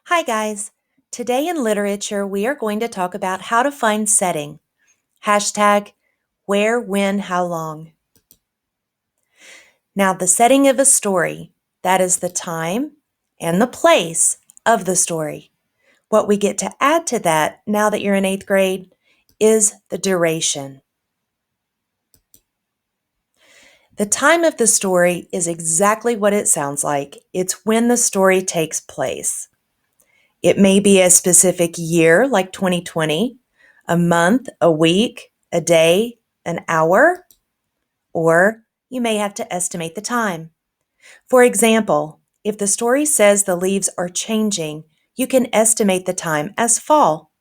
Hi, guys. Today in literature, we are going to talk about how to find setting. Hashtag where, when, how long. Now, the setting of a story, that is the time and the place of the story. What we get to add to that now that you're in eighth grade is the duration. The time of the story is exactly what it sounds like. It's when the story takes place. It may be a specific year, like 2020, a month, a week, a day, an hour, or you may have to estimate the time. For example, if the story says the leaves are changing, you can estimate the time as fall.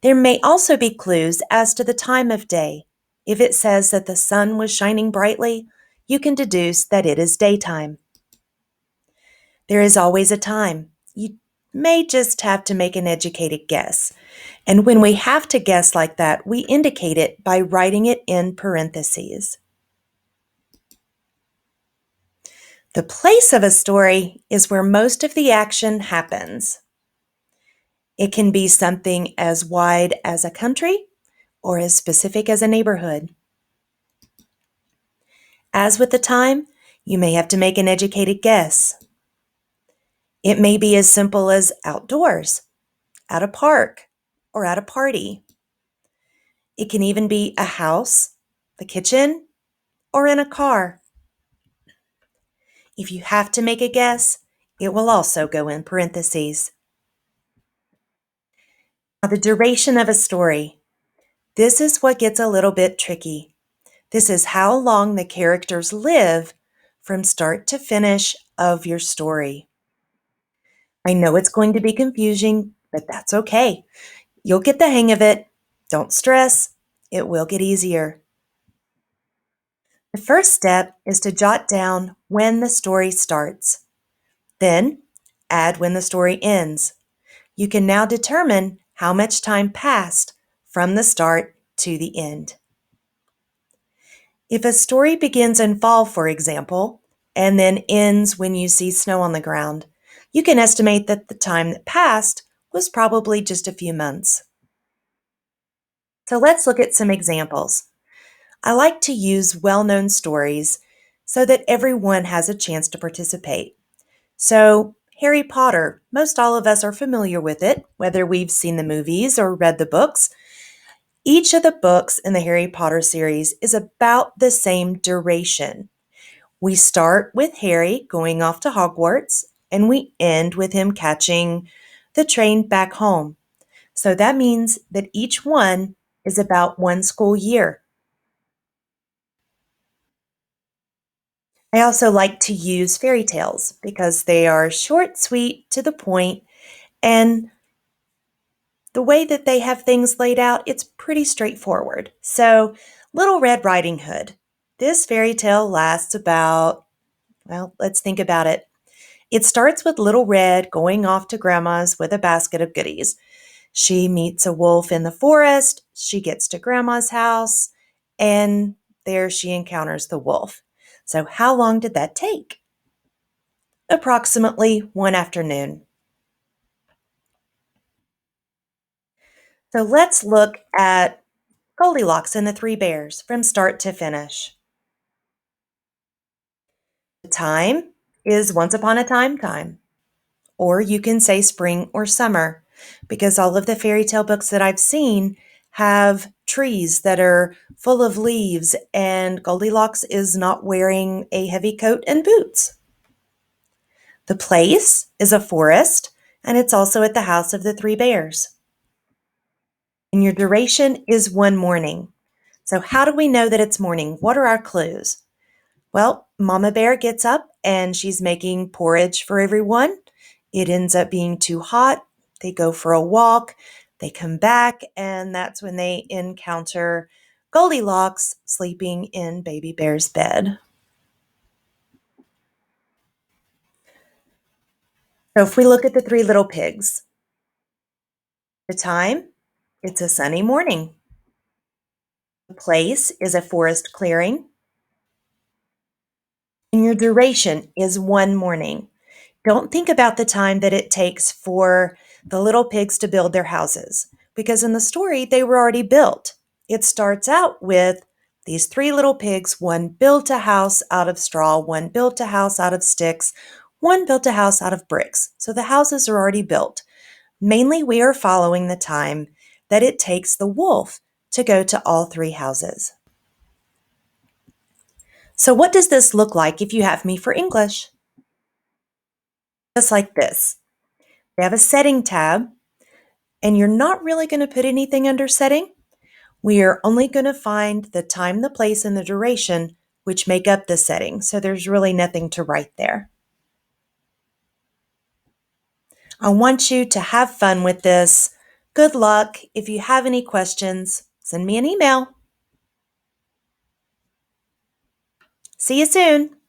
There may also be clues as to the time of day. If it says that the sun was shining brightly, you can deduce that it is daytime. There is always a time. You may just have to make an educated guess. And when we have to guess like that, we indicate it by writing it in parentheses. The place of a story is where most of the action happens. It can be something as wide as a country or as specific as a neighborhood. As with the time, you may have to make an educated guess. It may be as simple as outdoors, at a park, or at a party. It can even be a house, the kitchen, or in a car. If you have to make a guess, it will also go in parentheses. Now, the duration of a story. This is what gets a little bit tricky. This is how long the characters live from start to finish of your story. I know it's going to be confusing, but that's okay. You'll get the hang of it. Don't stress. It will get easier. The first step is to jot down when the story starts. Then, add when the story ends. You can now determine how much time passed from the start to the end. If a story begins in fall, for example, and then ends when you see snow on the ground, you can estimate that the time that passed was probably just a few months. So let's look at some examples. I like to use well-known stories so that everyone has a chance to participate. So, Harry Potter, most all of us are familiar with it, whether we've seen the movies or read the books. Each of the books in the Harry Potter series is about the same duration. We start with Harry going off to Hogwarts, and we end with him catching the train back home. So that means that each one is about one school year. I also like to use fairy tales because they are short, sweet, to the point, and the way that they have things laid out, it's pretty straightforward. So, Little Red Riding Hood. This fairy tale lasts about, well, let's think about it. It starts with Little Red going off to Grandma's with a basket of goodies. She meets a wolf in the forest, she gets to Grandma's house, and there she encounters the wolf. So, how long did that take? Approximately one afternoon. So, let's look at Goldilocks and the Three Bears from start to finish. The time is once upon a time, or you can say spring or summer, because all of the fairy tale books that I've seen have trees that are full of leaves, and Goldilocks is not wearing a heavy coat and boots. The place is a forest, and it's also at the house of the three bears. And your duration is one morning. So, how do we know that it's morning? What are our clues? Well, Mama Bear gets up and she's making porridge for everyone. It ends up being too hot. They go for a walk. They come back, and that's when they encounter Goldilocks sleeping in Baby Bear's bed. So if we look at the three little pigs, the time, it's a sunny morning. The place is a forest clearing. And your duration is one morning. Don't think about the time that it takes for the little pigs to build their houses, because in the story, they were already built. It starts out with these three little pigs. One built a house out of straw, one built a house out of sticks, one built a house out of bricks. So the houses are already built. Mainly, we are following the time that it takes the wolf to go to all three houses. So, what does this look like if you have me for English? Just like this. We have a setting tab, and you're not really going to put anything under setting. We are only going to find the time, the place, and the duration, which make up the setting. So, there's really nothing to write there. I want you to have fun with this. Good luck. If you have any questions, send me an email. See you soon.